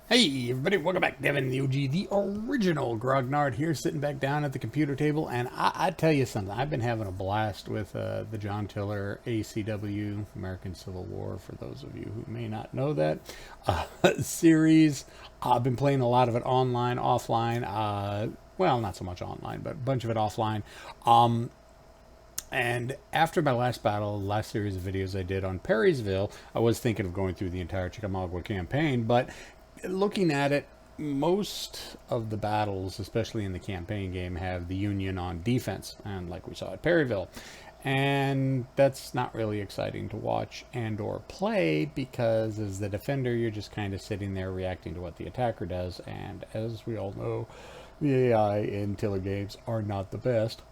Hey everybody, welcome back. Devin, the OG, the original Grognard here, sitting back down at the computer table. And I tell you something, I've been having a blast with the John Tiller ACW, American Civil War, for those of you who may not know that series. I've been playing a lot of it online, offline. Well, not so much online, but a bunch of it offline. Um, and after my last battle, last series of videos I did on Perrysville, I was thinking of going through the entire Chickamauga campaign, but looking at it, most of the battles, especially in the campaign game, have the Union on defense, and like we saw at Perryville. And that's not really exciting to watch and or play because as the defender, you're just kind of sitting there reacting to what the attacker does. And as we all know, the AI in Tiller games are not the best.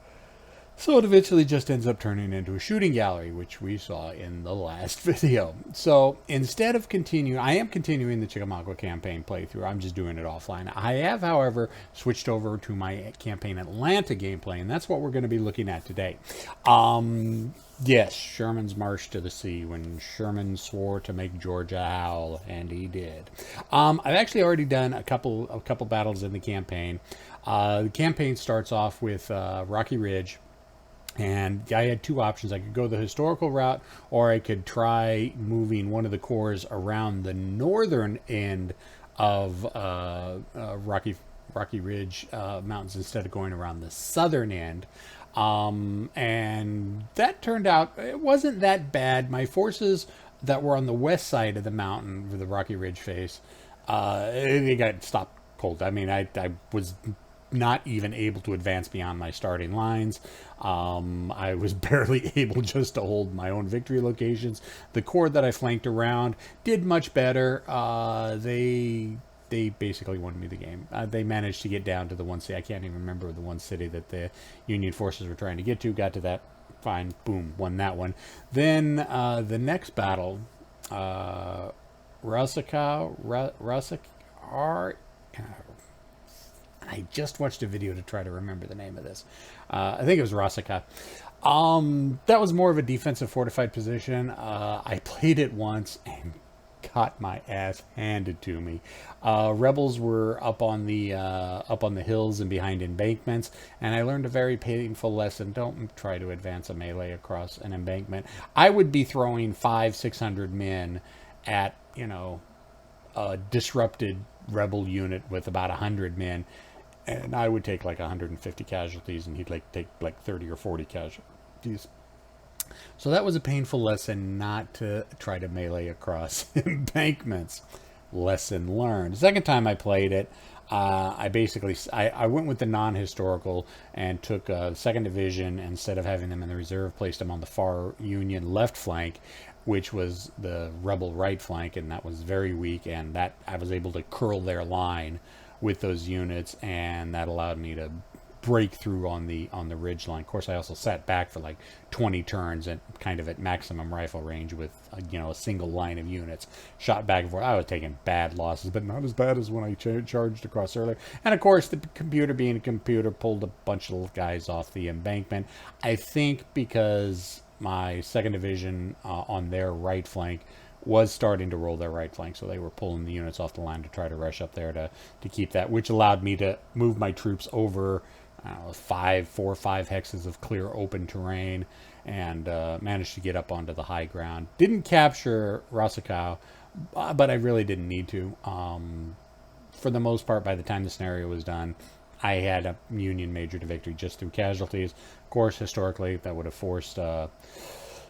So it eventually just ends up turning into a shooting gallery, which we saw in the last video. So instead of continuing, I am continuing the Chickamauga campaign playthrough. I'm just doing it offline. I have, however, switched over to my campaign Atlanta gameplay, and that's what we're going to be looking at today. Yes, Sherman's march to the sea, when Sherman swore to make Georgia howl, and he did. I've actually already done a couple battles in the campaign. The campaign starts off with Rocky Ridge. And I had two options. I could go the historical route, or I could try moving one of the corps around the northern end of Rocky Ridge Mountains instead of going around the southern end. And that turned out, it wasn't that bad. My forces that were on the west side of the mountain, for the Rocky Ridge face, they got stopped cold. I mean, I was not even able to advance beyond my starting lines. I was barely able just to hold my own victory locations. The corps that I flanked around did much better. They basically won me the game. They managed to get down to the one city. I can't even remember the one city that the Union forces were trying to get to. Got to that. Fine. Boom. Won that one. Then the next battle, Rusik, I just watched a video to try to remember the name of this. I think it was Rasika. That was more of a defensive fortified position. I played it once and got my ass handed to me. Rebels were up on the hills and behind embankments, and I learned a very painful lesson. Don't try to advance a melee across an embankment. I would be throwing 500-600 men at a disrupted rebel unit with about 100 men, and I would take like 150 casualties, and he'd take like 30 or 40 casualties. So that was a painful lesson, not to try to melee across embankments. Lesson learned. The second time I played it, I went with the non-historical and took second division, instead of having them in the reserve, placed them on the far Union left flank, which was the rebel right flank, and that was very weak, and that I was able to curl their line with those units, and that allowed me to break through on the ridge line. Of course, I also sat back for like 20 turns and kind of at maximum rifle range with a single line of units, shot back and forth. I was taking bad losses, but not as bad as when I charged across earlier. And of course, the computer being a computer pulled a bunch of guys off the embankment. I think because my second division on their right flank was starting to roll their right flank, so they were pulling the units off the line to try to rush up there to keep that, which allowed me to move my troops over 4 or 5 hexes of clear open terrain, and managed to get up onto the high ground. Didn't capture Rasakau, but I really didn't need to. For the most part, by the time the scenario was done, I had a Union major to victory just through casualties. Of course, historically, that would have forced the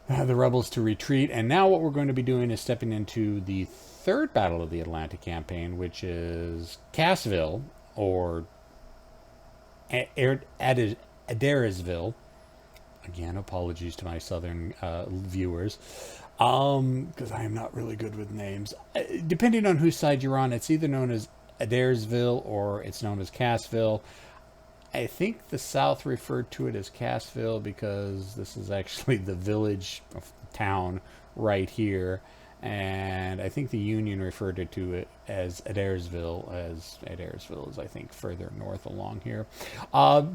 rebels to retreat. And now what we're going to be doing is stepping into the third battle of the Atlanta campaign, which is Cassville, or Adairsville. Again, apologies to my southern viewers, because I am not really good with names. Depending on whose side you're on, it's either known as Adairsville or it's known as Cassville. I think the South referred to it as Cassville because this is actually the village of town right here. And I think the Union referred to it as Adairsville, as Adairsville is, I think, further north along here.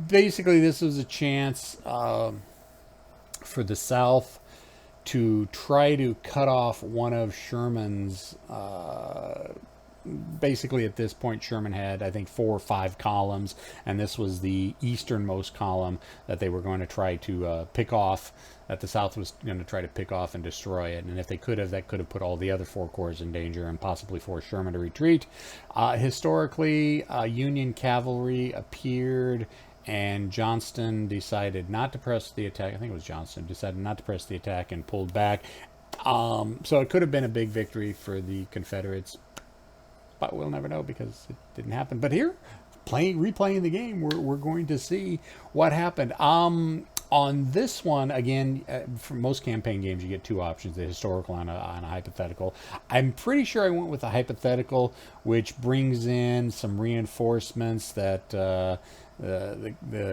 Basically, this was a chance for the South to try to cut off one of Sherman's basically at this point Sherman had, I think, 4 or 5 columns, and this was the easternmost column that they were going to try to pick off, that the South was going to try to pick off and destroy it. And if they could have, that could have put all the other 4 corps in danger and possibly forced Sherman to retreat. Historically, Union cavalry appeared, and Johnston decided not to press the attack. I think it was Johnston decided not to press the attack and pulled back. So it could have been a big victory for the Confederates, but we'll never know because it didn't happen. But here, replaying the game, we're going to see what happened. On this one, again, for most campaign games, you get 2 options, the historical and a hypothetical. I'm pretty sure I went with the hypothetical, which brings in some reinforcements that the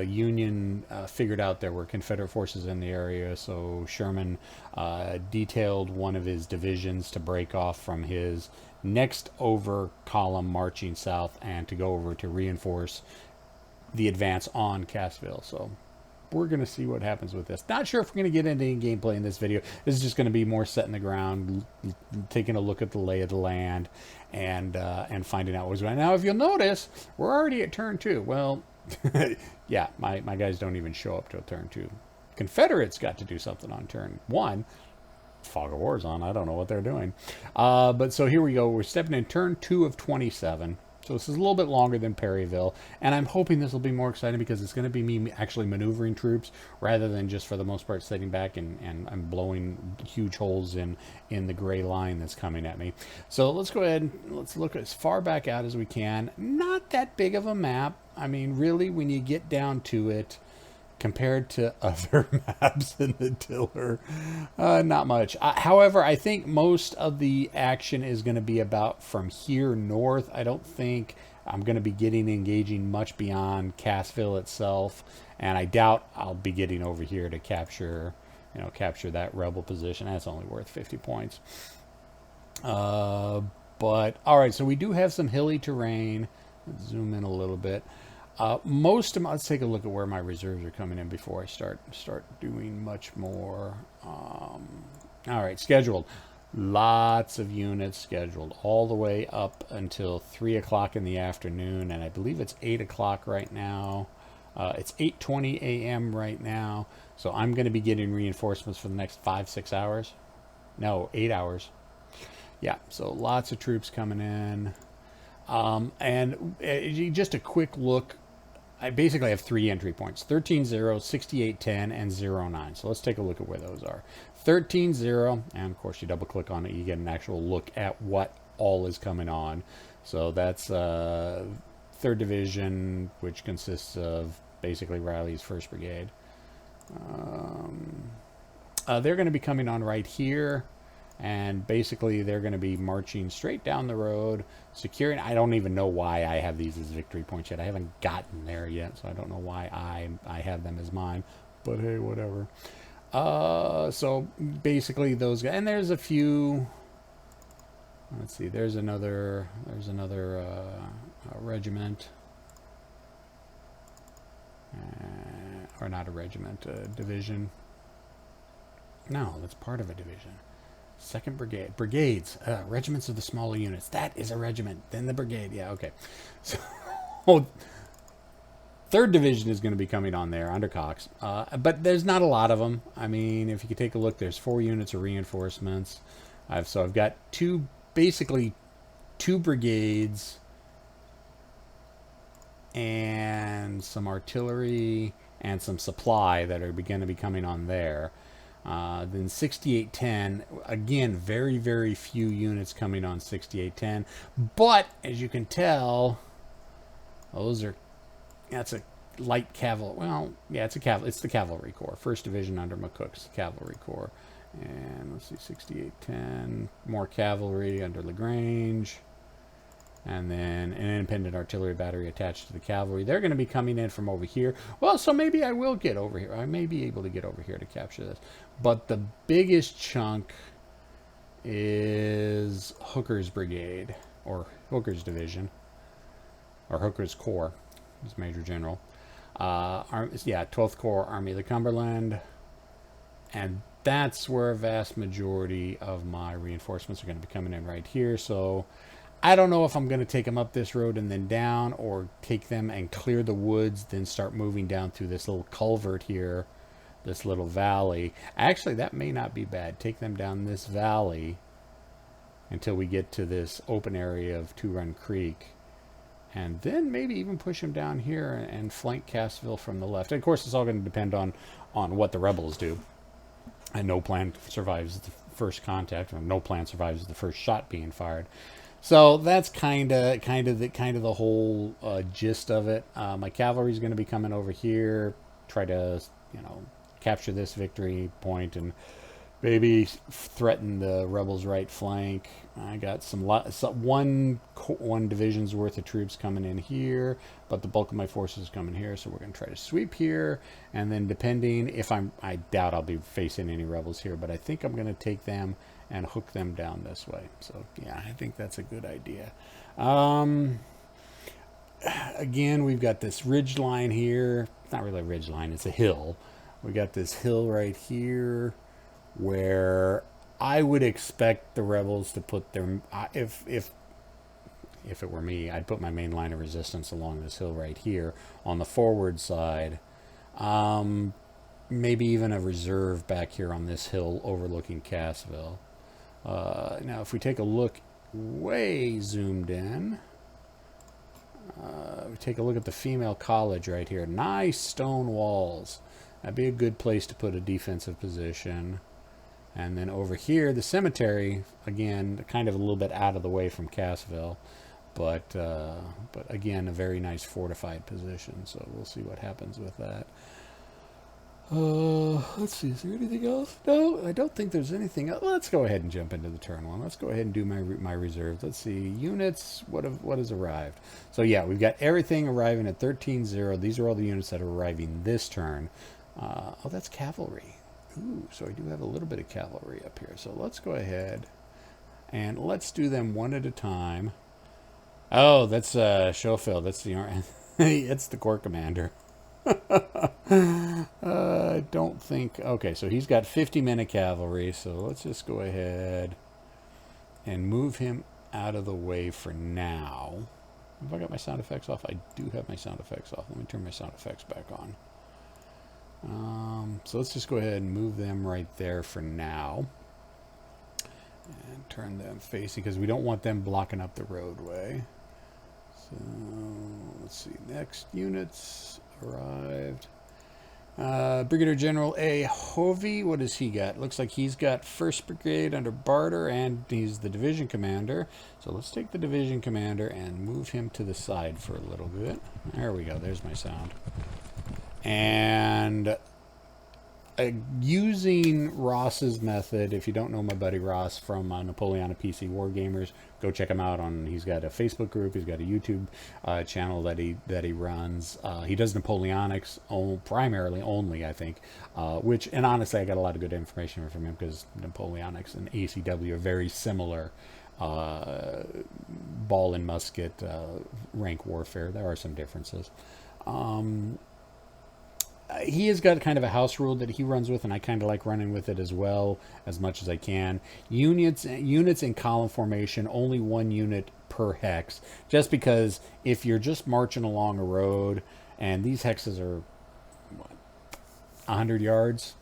Union figured out there were Confederate forces in the area. So Sherman detailed one of his divisions to break off from his next over column marching south and to go over to reinforce the advance on Cassville. So we're going to see what happens with this. Not sure if we're going to get into any gameplay in this video. This is just going to be more setting the ground, taking a look at the lay of the land, and finding out what's going on. Now, if you'll notice, we're already at turn 2. Well, yeah, my guys don't even show up till turn 2. Confederates got to do something on turn 1. Fog of War's on. I don't know what they're doing. But so here we go. We're stepping in turn 2 of 27. So this is a little bit longer than Perryville, and I'm hoping this will be more exciting because it's going to be me actually maneuvering troops rather than just for the most part sitting back and I'm blowing huge holes in the gray line that's coming at me. So let's go ahead and let's look as far back out as we can. Not that big of a map. I mean, really, when you get down to it, compared to other maps in the Tiller, not much. However, I think most of the action is going to be about from here north. I don't think I'm going to be engaging much beyond Cassville itself, and I doubt I'll be getting over here to capture that rebel position. That's only worth 50 points. But all right, so we do have some hilly terrain. Let's zoom in a little bit. Let's take a look at where my reserves are coming in before I start doing much more. All right, scheduled. Lots of units scheduled all the way up until 3 o'clock in the afternoon, and I believe it's 8 o'clock right now. It's 8:20 a.m. right now, so I'm going to be getting reinforcements for the next 5-6 hours. No, 8 hours. Yeah, so lots of troops coming in. And just a quick look. I basically have 3 entry points: 13-0, 68-10, and 0-9. So let's take a look at where those are. 13-0, and of course you double click on it, you get an actual look at what all is coming on. So that's 3rd Division, which consists of basically Riley's 1st Brigade. They're going to be coming on right here. And basically they're going to be marching straight down the road, securing. I don't even know why I have these as victory points yet. I haven't gotten there yet, so I don't know why I have them as mine. But hey, whatever. So basically those guys, and there's a few. Let's see. There's another regiment, or not a regiment, a division. No, that's part of a division. 2nd Brigade. Brigades. Regiments of the smaller units. That is a regiment. Then the brigade. Yeah, okay. So, 3rd Division is going to be coming on there, under Cox. But there's not a lot of them. I mean, if you could take a look, there's 4 units of reinforcements. I've got basically two brigades and some artillery and some supply that are going to be coming on there. Then 6810, again, very, very few units coming on 6810. But, as you can tell, that's a light cavalry. Well, yeah, it's the cavalry corps. 1st Division under McCook's cavalry corps. And let's see, 6810, more cavalry under LaGrange. And then an independent artillery battery attached to the cavalry. They're going to be coming in from over here. Well, so maybe I will get over here. I may be able to get over here to capture this. But the biggest chunk is Hooker's Brigade, or Hooker's Division, or Hooker's Corps. He's Major General. 12th Corps, Army of the Cumberland. And that's where a vast majority of my reinforcements are going to be coming in right here. So I don't know if I'm going to take them up this road and then down, or take them and clear the woods, then start moving down through this little culvert here, this little valley. Actually, that may not be bad. Take them down this valley until we get to this open area of Two Run Creek. And then maybe even push them down here and flank Cassville from the left. And of course, it's all going to depend on what the rebels do. And no plan survives the first contact, or no plan survives the first shot being fired. So that's kind of the whole gist of it. My cavalry is going to be coming over here, try to capture this victory point and maybe threaten the rebels' right flank. I got one division's worth of troops coming in here, but the bulk of my forces is coming here, so we're going to try to sweep here, and then depending if I doubt I'll be facing any rebels here, but I think I'm going to take them and hook them down this way. So yeah, I think that's a good idea. Again, we've got this ridge line here. It's not really a ridge line, it's a hill. We got this hill right here where I would expect the rebels to put their, if it were me, I'd put my main line of resistance along this hill right here on the forward side. Maybe even a reserve back here on this hill overlooking Cassville. Now, if we take a look way zoomed in, we take a look at the female college right here. Nice stone walls. That'd be a good place to put a defensive position. And then over here, the cemetery, again, kind of a little bit out of the way from Cassville, but again, a very nice fortified position. So we'll see what happens with that. Let's see, is there anything else? No, I don't think there's anything else. Let's go ahead and jump into the turn one. Let's go ahead and do my reserves. Let's see, units, what has arrived? So yeah, we've got everything arriving at 13-0. These are all the units that are arriving this turn. Oh, that's cavalry. Ooh, so I do have a little bit of cavalry up here. So let's go ahead and let's do them one at a time. Oh, that's Schofield. That's the it's the corps commander. I don't think. Okay, so he's got 50 men of cavalry. So let's just go ahead and move him out of the way for now. Have I got my sound effects off? I do have my sound effects off. Let me turn my sound effects back on. So let's just go ahead and move them right there for now. And turn them facing, because we don't want them blocking up the roadway. So let's see, next units arrived. Brigadier General A. Hovey, what does he got? Looks like he's got 1st Brigade under Barter, and he's the division commander. So let's take the division commander and move him to the side for a little bit. There we go, there's my sound. And using Ross's method, if you don't know my buddy Ross from Napoleonic PC Wargamers, go check him out. He's got a Facebook group, he's got a YouTube channel that he runs. He does Napoleonics primarily only, I think. And honestly, I got a lot of good information from him, because Napoleonics and ACW are very similar. Ball and musket rank warfare. There are some differences. He has got kind of a house rule that he runs with, and I kind of like running with it as well, as much as I can. Units in column formation, only 1 unit per hex, just because if you're just marching along a road, and these hexes are, 100 yards,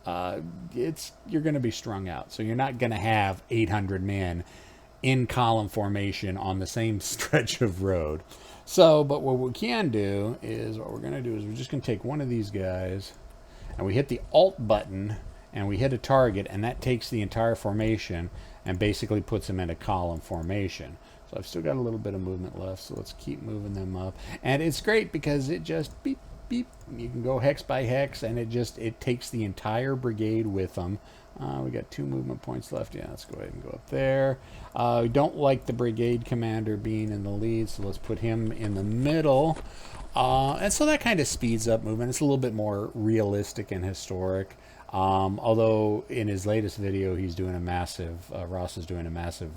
you're going to be strung out. So you're not going to have 800 men in column formation on the same stretch of road. So, but what we can do is, we're just going to take one of these guys, and we hit the Alt button, and we hit a target, and that takes the entire formation and basically puts them in a column formation. So I've still got a little bit of movement left, so let's keep moving them up. And it's great because it just beep, beep. You can go hex by hex, and it takes the entire brigade with them. We got 2 movement points left. Yeah, let's go ahead and go up there. We don't like the brigade commander being in the lead, so let's put him in the middle. And so that kind of speeds up movement. It's a little bit more realistic and historic. Although in his latest video, he's doing a massive, Ross is doing a massive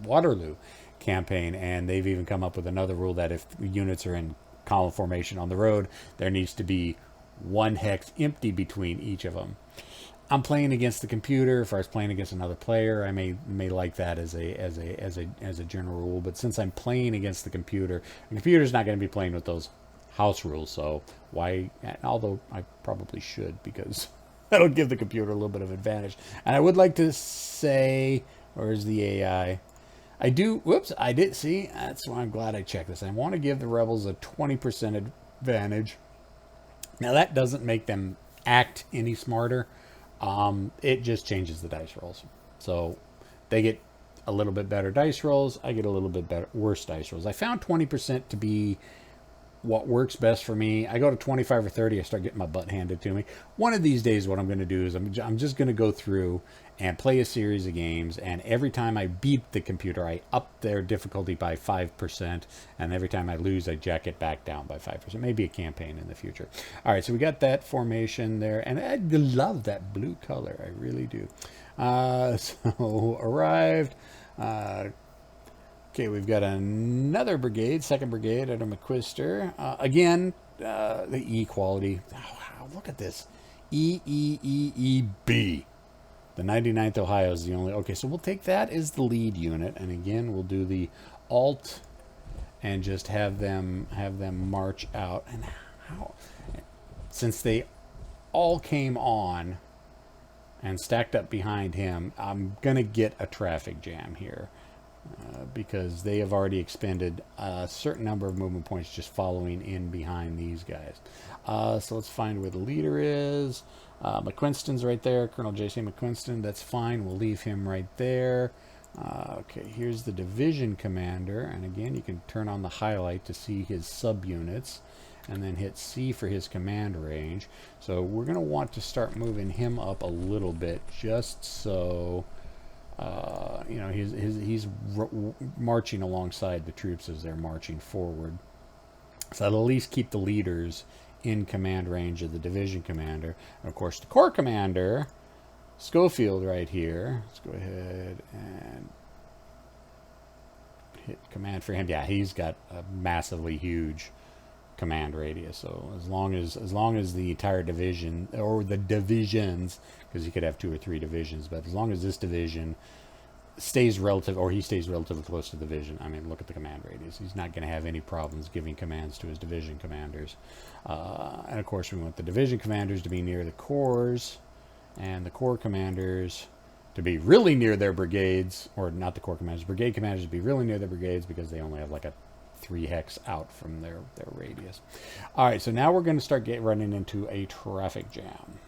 Waterloo campaign, and they've even come up with another rule that if units are in column formation on the road, there needs to be 1 hex empty between each of them. I'm playing against the computer. If I was playing against another player, I may like that as a general rule. But since I'm playing against the computer's not going to be playing with those house rules. So why? Although I probably should, because that'll give the computer a little bit of advantage. And I would like to say, where's the AI? I do. Whoops! I did see. That's why I'm glad I checked this. I want to give the rebels a 20% advantage. Now that doesn't make them act any smarter. It just changes the dice rolls. So they get a little bit better dice rolls. I get a little bit better, worse dice rolls. I found 20% to be what works best for me. I go to 25 or 30, I start getting my butt handed to me. One of these days, what I'm going to do is I'm just going to go through and play a series of games, and every time I beat the computer, I up their difficulty by 5%, and every time I lose, I jack it back down by 5%. Maybe a campaign in the future. All right, so we got that formation there, and I love that blue color. I really do. So arrived. Okay, we've got another brigade, 2nd Brigade under McQuister. Again, the E quality. Oh, wow, look at this. E-E-E-E-B. The 99th Ohio is the only... Okay, so we'll take that as the lead unit. And again, we'll do the alt and just have them march out. And how... Since they all came on and stacked up behind him, I'm going to get a traffic jam here. Because they have already expended a certain number of movement points just following in behind these guys. So let's find where the leader is. McQuiston's right there, Colonel J.C. McQuiston. That's fine. We'll leave him right there. Okay, here's the division commander. And again, you can turn on the highlight to see his subunits. And then hit C for his command range. So we're going to want to start moving him up a little bit just so... you know, he's marching alongside the troops as they're marching forward. So that'll at least keep the leaders in command range of the division commander. And of course, the corps commander, Schofield, right here. Let's go ahead and hit command for him. Yeah, he's got a massively huge command radius. So as long as the entire division, or the divisions, because you could have 2 or 3 divisions, but as long as this division stays relative, or he stays relatively close to the division, I mean, look at the command radius. He's not going to have any problems giving commands to his division commanders. And of course, we want the division commanders to be near the corps, and the corps commanders to be really near their brigades, or not the corps commanders, brigade commanders to be really near their brigades, because they only have like a 3 hex out from their radius. All right, so now we're going to start running into a traffic jam.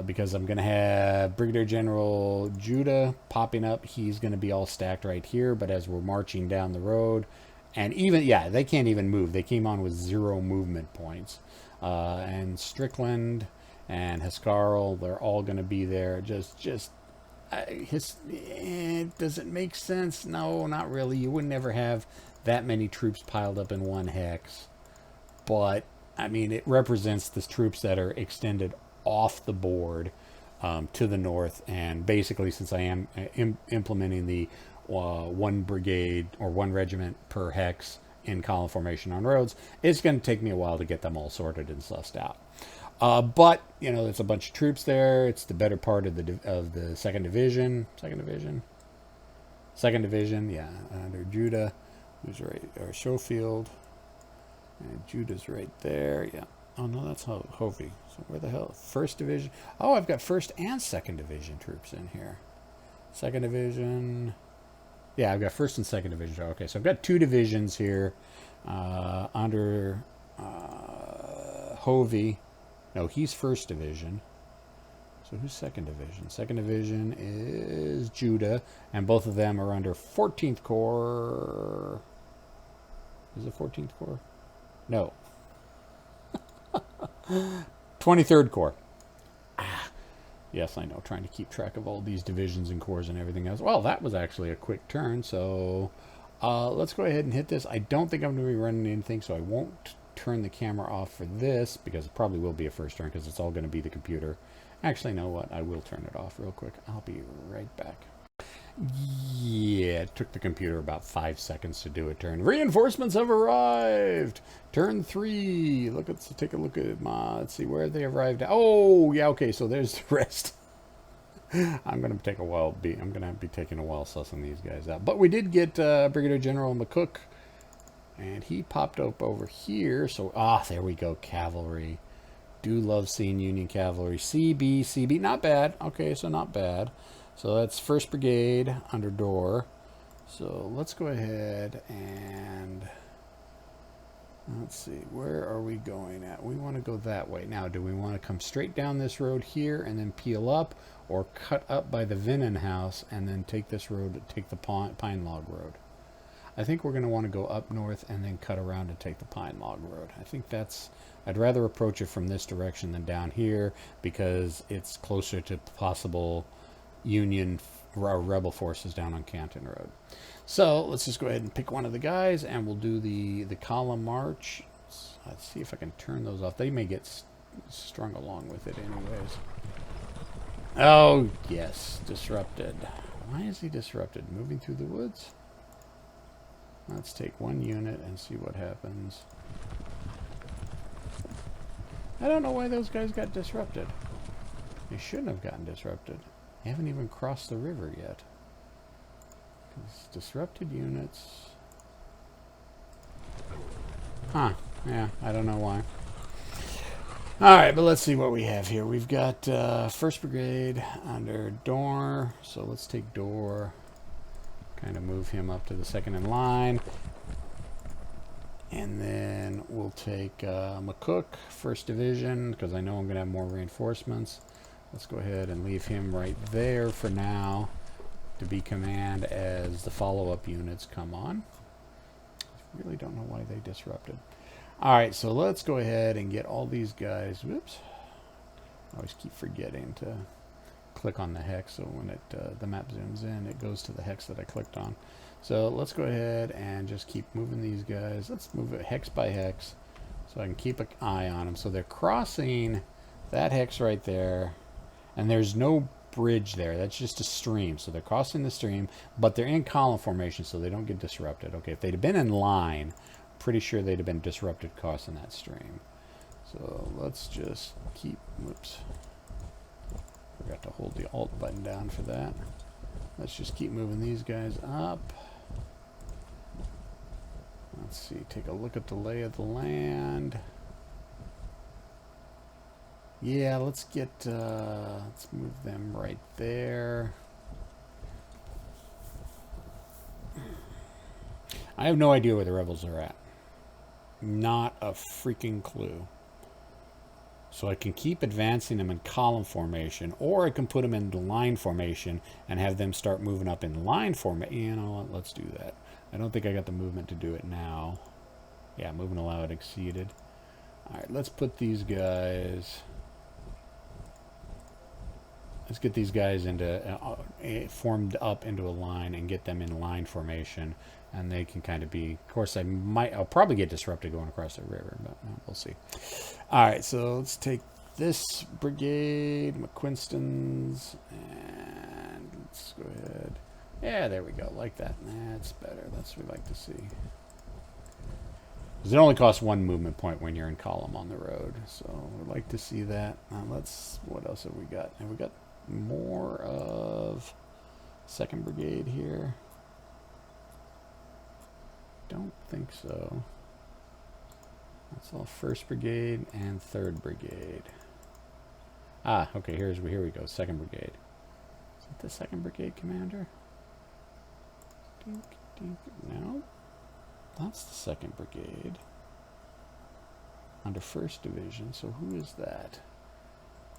Because I'm going to have Brigadier General Judah popping up. He's going to be all stacked right here, but as we're marching down the road, and even, yeah, they can't even move. They came on with 0 movement points. And Strickland and Hescarl, they're all going to be there. Does it make sense? No, not really. You would never have that many troops piled up in 1 hex. But, I mean, it represents the troops that are extended off the board to the north, and basically, since I am implementing the 1 brigade or 1 regiment per hex in column formation on roads, it's going to take me a while to get them all sorted and sussed out. But you know, there's a bunch of troops there. It's the better part of the 2nd Division. Second Division, yeah, under Judah, who's right, or Schofield, and Judah's right there, yeah. Oh no, that's Hovey. So where the hell? 1st Division. Oh, I've got 1st and 2nd Division troops in here. 2nd Division. Yeah, I've got 1st and 2nd Division. Okay, so I've got 2 divisions here under Hovey. No, he's 1st Division. So who's 2nd Division? 2nd Division is Judah, and both of them are under 14th Corps. Is it 14th Corps? No. 23rd Corps. Yes, I know, trying to keep track of all these divisions and corps and everything else. Well, that was actually a quick turn, so let's go ahead and hit this. I don't think I'm going to be running anything, so I won't turn the camera off for this, because it probably will be a first turn, because it's all going to be the computer. Actually, you know what? I will turn it off real quick. I'll be right back. Yeah, it took the computer about 5 seconds to do a turn. Reinforcements have arrived. Turn 3. Let's take a look at let's see where they arrived. Oh, yeah, okay, so there's the rest. I'm gonna take a while. I'm gonna be taking a while sussing these guys out. But we did get Brigadier General McCook, and he popped up over here. So there we go, cavalry. Do love seeing Union cavalry. CB, not bad. Okay, so not bad. So that's 1st Brigade under Dorr. So let's go ahead and let's see, where are we going at? We want to go that way. Now, do we want to come straight down this road here and then peel up, or cut up by the Vinnon House and then take this road, take the Pine Log Road? I think we're going to want to go up north and then cut around and take the Pine Log Road. I think that's, I'd rather approach it from this direction than down here because it's closer to possible Union rebel forces down on Canton Road. So let's just go ahead and pick one of the guys and we'll do the column march. Let's see if I can turn those off. They may get strung along with it anyways. Oh, yes, disrupted. Why is he disrupted? Moving through the woods? Let's take one unit and see what happens. I don't know why those guys got disrupted. They shouldn't have gotten disrupted. They haven't even crossed the river yet. Disrupted units. Huh. Yeah, I don't know why. Alright, but let's see what we have here. We've got 1st Brigade under Dorr. So let's take Dorr. Kind of move him up to the 2nd in line. And then we'll take McCook, 1st Division, because I know I'm going to have more reinforcements. Let's go ahead and leave him right there for now to be command as the follow-up units come on. I really don't know why they disrupted. Alright, so let's go ahead and get all these guys. Whoops. I always keep forgetting to click on the hex, so when the map zooms in, it goes to the hex that I clicked on. So let's go ahead and just keep moving these guys. Let's move it hex by hex so I can keep an eye on them. So they're crossing that hex right there, and there's no bridge there. That's just a stream. So they're crossing the stream, but they're in column formation so they don't get disrupted. Okay, if they'd have been in line, pretty sure they'd have been disrupted crossing that stream. So let's just keep, whoops. Forgot to hold the Alt button down for that. Let's just keep moving these guys up. Let's see, take a look at the lay of the land. Yeah, let's get, let's move them right there. I have no idea where the rebels are at. Not a freaking clue. So I can keep advancing them in column formation, or I can put them in line formation and have them start moving up in line formation. You know what, let's do that. I don't think I got the movement to do it now. Yeah, movement allowed exceeded. Alright, let's put these guys... Let's get these guys into formed up into a line and get them in line formation, and they can kind of be. Of course, I'll probably get disrupted going across the river, but we'll see. All right, so let's take this brigade, McQuinston's, and let's go ahead. Yeah, there we go, like that. That's better. That's what we like to see. Because it only costs one movement point when you're in column on the road, so we'd like to see that. Let's. What else have we got? Have we got more of 2nd Brigade here? Don't think so. That's all 1st Brigade and 3rd Brigade. Okay, here we go. 2nd Brigade. Is that the 2nd Brigade commander? Dink, dink. No. That's the 2nd Brigade. Under 1st Division. So who is that?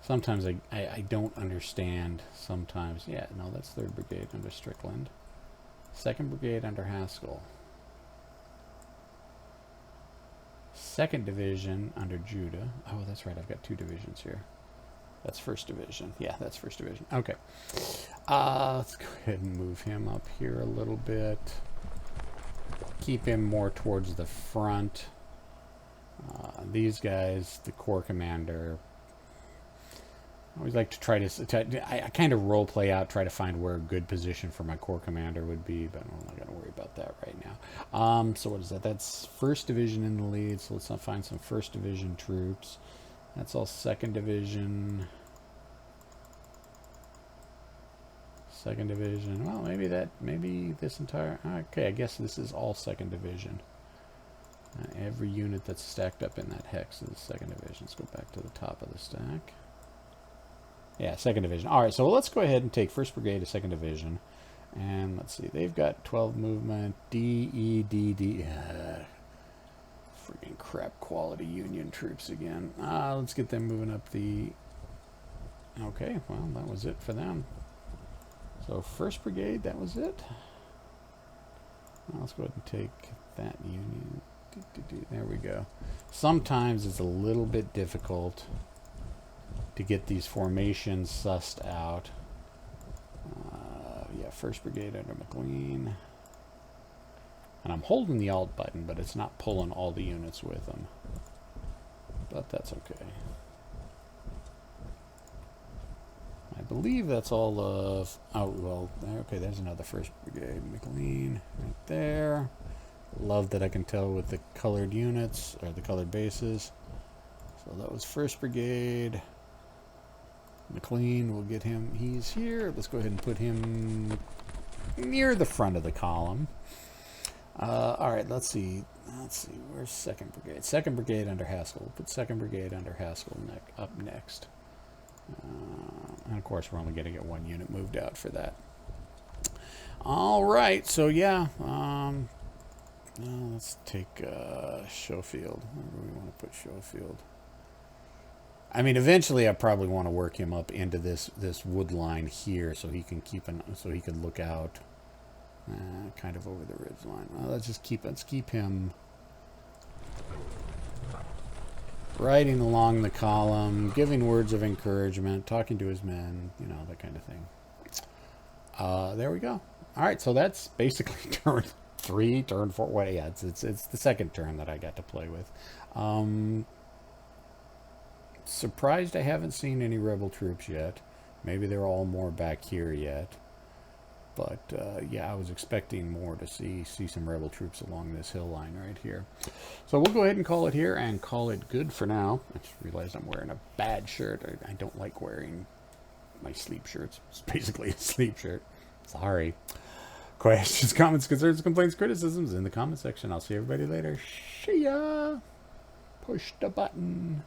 Sometimes I don't understand. Sometimes, yeah, no, that's 3rd Brigade under Strickland. 2nd Brigade under Haskell. 2nd Division under Judah. Oh, that's right, I've got 2 divisions here. That's 1st Division. Yeah, that's 1st Division. Okay. Let's go ahead and move him up here a little bit. Keep him more towards the front. These guys, the Corps Commander... I always like to try to, I kind of role play out, try to find where a good position for my corps commander would be, but I'm not going to worry about that right now. So what is that? That's 1st Division in the lead, so let's find some 1st Division troops. That's all 2nd Division. 2nd Division. Well, maybe this entire... Okay, I guess this is all 2nd Division. Every unit that's stacked up in that hex is 2nd Division. Let's go back to the top of the stack. Yeah, 2nd Division. All right, so let's go ahead and take 1st Brigade to 2nd Division. And let's see, they've got 12 movement, D, E, D, D. Freaking crap quality Union troops again. Let's get them moving up the... Okay, well, that was it for them. So 1st Brigade, that was it. Well, let's go ahead and take that Union. There we go. Sometimes it's a little bit difficult to get these formations sussed out. Yeah, 1st Brigade under McLean. And I'm holding the Alt button, but it's not pulling all the units with them. But that's okay. I believe that's all of... Oh, well, okay, there's another 1st Brigade. McLean, right there. Love that I can tell with the colored units, or the colored bases. So that was 1st Brigade. McLean, we'll get him. He's here. Let's go ahead and put him near the front of the column. All right, let's see. Where's 2nd Brigade? 2nd Brigade under Haskell. We'll put 2nd Brigade under Haskell up next. And of course, we're only going to get 1 unit moved out for that. All right, so yeah. Let's take Schofield. Where do we want to put Schofield? I mean, eventually, I probably want to work him up into this wood line here, so he can look out, kind of over the ridge line. Well, let's keep him riding along the column, giving words of encouragement, talking to his men, you know, that kind of thing. There we go. All right, so that's basically turn 3, turn 4. Well, yeah, it's the 2nd turn that I got to play with. Surprised I haven't seen any rebel troops yet. Maybe they're all more back here yet. But yeah, I was expecting more to see some rebel troops along this hill line right here. So we'll go ahead and call it here and call it good for now. I just realized I'm wearing a bad shirt. I don't like wearing my sleep shirts. It's basically a sleep shirt. Sorry. Questions, comments, concerns, complaints, criticisms in the comment section. I'll see everybody later. See ya. Push the button.